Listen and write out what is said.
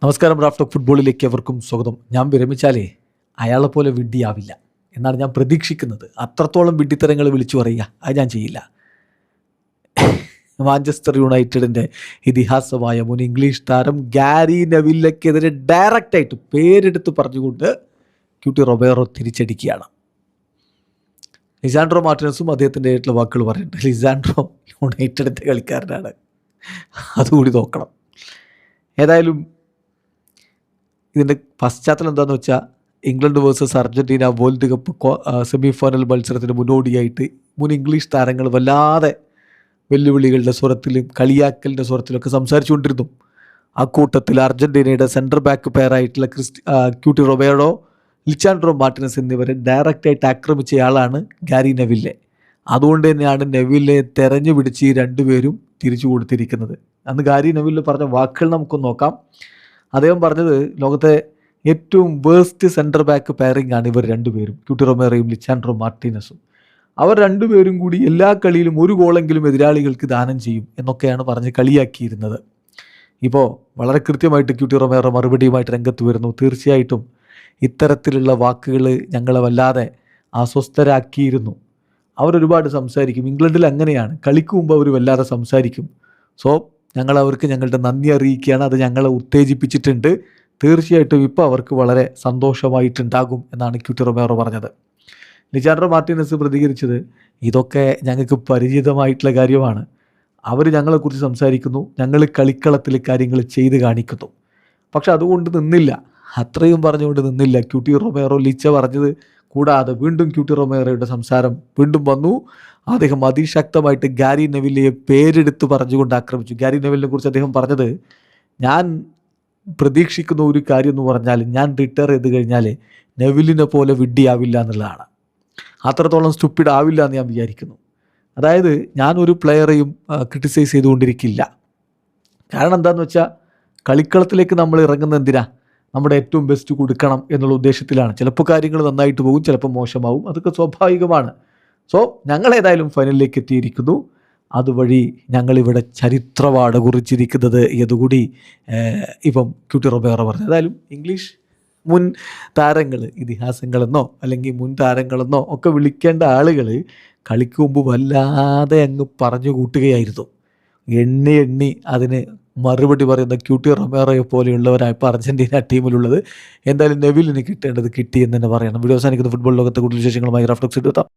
നമസ്കാരം. റാഫ്റ്റോക്ക് ഫുട്ബോളിലേക്ക് അവർക്കും സ്വാഗതം. ഞാൻ വിരമിച്ചാലേ അയാളെപ്പോലെ വിഡ്ഢിയാവില്ല എന്നാണ് ഞാൻ പ്രതീക്ഷിക്കുന്നത്. അത്രത്തോളം വിഡ്ഢിത്തരങ്ങൾ വിളിച്ചു പറയുക അത് ഞാൻ ചെയ്യില്ല. മാഞ്ചസ്റ്റർ യുണൈറ്റഡിൻ്റെ ഇതിഹാസമായ മുൻ ഇംഗ്ലീഷ് താരം ഗാരി നെവില്ലെക്കെതിരെ ഡയറക്റ്റായിട്ട് പേരെടുത്ത് പറഞ്ഞുകൊണ്ട് ക്യൂട്ടി റൊബേറോ തിരിച്ചടിക്കുകയാണ്. ലിസാൻഡ്രോ മാർട്ടിനസും അദ്ദേഹത്തിൻ്റെ ആയിട്ടുള്ള വാക്കുകൾ പറയുന്നുണ്ട്. ലിസാൻഡ്രോ യുണൈറ്റഡിൻ്റെ കളിക്കാരനാണ്, അതുകൂടി നോക്കണം. ഏതായാലും ഇതിൻ്റെ പശ്ചാത്തലം എന്താണെന്ന് വെച്ചാൽ, England versus Argentina world cup semi final മത്സരത്തിന് മുന്നോടിയായിട്ട് മുൻ ഇംഗ്ലീഷ് താരങ്ങൾ വല്ലാതെ വെല്ലുവിളികളുടെ സ്വരത്തിലും കളിയാക്കലിൻ്റെ സ്വരത്തിലൊക്കെ സംസാരിച്ചുകൊണ്ടിരുന്നു. ആ കൂട്ടത്തിൽ അർജൻറ്റീനയുടെ സെൻറ്റർ ബാക്ക് പെയറായിട്ടുള്ള ക്യൂട്ടി റൊബേറോ, ലിസാൻഡ്രോ മാർട്ടിനസ് എന്നിവരെ ഡയറക്റ്റായിട്ട് ആക്രമിച്ചയാളാണ് ഗാരി നെവില്ലെ. അതുകൊണ്ട് തന്നെയാണ് നെവില്ലെ തെരഞ്ഞു പിടിച്ച് ഈ രണ്ടുപേരും തിരിച്ചു കൊടുത്തിരിക്കുന്നത്. അന്ന് ഗാരി നെവില്ലെ പറഞ്ഞ വാക്കുകൾ നമുക്കൊന്ന് നോക്കാം. അദ്ദേഹം പറഞ്ഞത്, ലോകത്തെ ഏറ്റവും വേസ്റ്റ് സെൻറ്റർ ബാക്ക് പെയറിംഗ് ആണ് ഇവർ രണ്ടുപേരും, ക്യൂട്ടി റൊബേറോയും ലിസാൻഡ്രോ മാർട്ടിനസും. അവർ രണ്ടുപേരും കൂടി എല്ലാ കളിയിലും ഒരു ഗോളെങ്കിലും എതിരാളികൾക്ക് ദാനം ചെയ്യും എന്നൊക്കെയാണ് പറഞ്ഞ് കളിയാക്കിയിരുന്നത്. ഇപ്പോൾ വളരെ കൃത്യമായിട്ട് ക്യൂട്ടി റൊബേറോ മറുപടിയുമായിട്ട് രംഗത്ത് വരുന്നു. തീർച്ചയായിട്ടും ഇത്തരത്തിലുള്ള വാക്കുകൾ ഞങ്ങളെ വല്ലാതെ അസ്വസ്ഥരാക്കിയിരുന്നു. അവരൊരുപാട് സംസാരിക്കും. ഇംഗ്ലണ്ടിൽ അങ്ങനെയാണ്, കളിക്ക് മുമ്പ് അവർ വല്ലാതെ സംസാരിക്കും. സോ ഞങ്ങൾ അവർക്ക് ഞങ്ങളുടെ നന്ദി അറിയിക്കുകയാണ്. അത് ഞങ്ങളെ ഉത്തേജിപ്പിച്ചിട്ടുണ്ട്. തീർച്ചയായിട്ടും ഇപ്പോൾ അവർക്ക് വളരെ സന്തോഷമായിട്ടുണ്ടാകും എന്നാണ് ക്യൂട്ടി റൊബേറോ പറഞ്ഞത്. ലിസാൻഡ്രോ മാർട്ടിനസ് പ്രതികരിച്ചത്, ഇതൊക്കെ ഞങ്ങൾക്ക് പരിചിതമായിട്ടുള്ള കാര്യമാണ്. അവർ ഞങ്ങളെക്കുറിച്ച് സംസാരിക്കുന്നു, ഞങ്ങൾ കളിക്കളത്തിൽ കാര്യങ്ങൾ ചെയ്ത് കാണിക്കുന്നു. പക്ഷെ അതുകൊണ്ട് നിന്നില്ല, അത്രയും പറഞ്ഞുകൊണ്ട് നിന്നില്ല. ക്യൂട്ടി റൊബേറോ ലിച്ച പറഞ്ഞത് കൂടാതെ വീണ്ടും ക്യൂട്ടി റൊബേറോയുടെ സംസാരം വീണ്ടും വന്നു. അദ്ദേഹം അതിശക്തമായിട്ട് ഗാരി നെവില്ലയെ പേരെടുത്ത് പറഞ്ഞുകൊണ്ട് ആക്രമിച്ചു. ഗാരി നെവിലിനെ കുറിച്ച് അദ്ദേഹം പറഞ്ഞത്, ഞാൻ പ്രതീക്ഷിക്കുന്ന ഒരു കാര്യം എന്ന് പറഞ്ഞാൽ, ഞാൻ റിട്ടയർ ചെയ്ത് കഴിഞ്ഞാൽ നെവിലിനെ പോലെ വിഡ്ഢിയാവില്ല എന്നുള്ളതാണ്. അത്രത്തോളം സ്റ്റുപ്പിഡ് ആവില്ല എന്ന് ഞാൻ വിചാരിക്കുന്നു. അതായത് ഞാനൊരു പ്ലെയറെയും ക്രിട്ടിസൈസ് ചെയ്തുകൊണ്ടിരിക്കില്ല. കാരണം എന്താണെന്ന് വെച്ചാൽ, കളിക്കളത്തിലേക്ക് നമ്മൾ ഇറങ്ങുന്ന എന്തിനാ, നമ്മുടെ ഏറ്റവും ബെസ്റ്റ് കൊടുക്കണം എന്നുള്ള ഉദ്ദേശത്തിലാണ്. ചിലപ്പോൾ കാര്യങ്ങൾ നന്നായിട്ട് പോകും, ചിലപ്പോൾ മോശമാവും, അതൊക്കെ സ്വാഭാവികമാണ്. സോ ഞങ്ങളേതായാലും ഫൈനലിലേക്ക് എത്തിയിരിക്കുന്നു. അതുവഴി ഞങ്ങളിവിടെ ചരിത്രമാണ് കുറിച്ചിരിക്കുന്നത് എന്നുകൂടി ഇപ്പം ക്യൂട്ടി റൊബേറോ പറഞ്ഞു. ഏതായാലും ഇംഗ്ലീഷ് മുൻ താരങ്ങൾ, ഇതിഹാസങ്ങളെന്നോ അല്ലെങ്കിൽ മുൻ താരങ്ങളെന്നോ ഒക്കെ വിളിക്കേണ്ട ആളുകൾ കളിക്ക് മുമ്പ് വല്ലാതെ അങ്ങ് പറഞ്ഞു കൂട്ടുകയായിരുന്നു. എണ്ണി അതിന് മറുപടി പറയുന്ന ക്യൂട്ടി റൊബേറോയെ പോലെയുള്ളവരാണ് ഇപ്പോൾ അർജൻറ്റീന ടീമിലുള്ളത്. എന്തായാലും നെവിലിന് കിട്ടേണ്ടത് കിട്ടി എന്ന് തന്നെ പറയണം. വീഡിയോ അവസാനിക്കുന്ന ഫുട്ബോൾ ലോകത്തെ കൂടുതൽ വിശേഷങ്ങളുമായി റാഫ്റ്റോക്സ് എടുത്താം.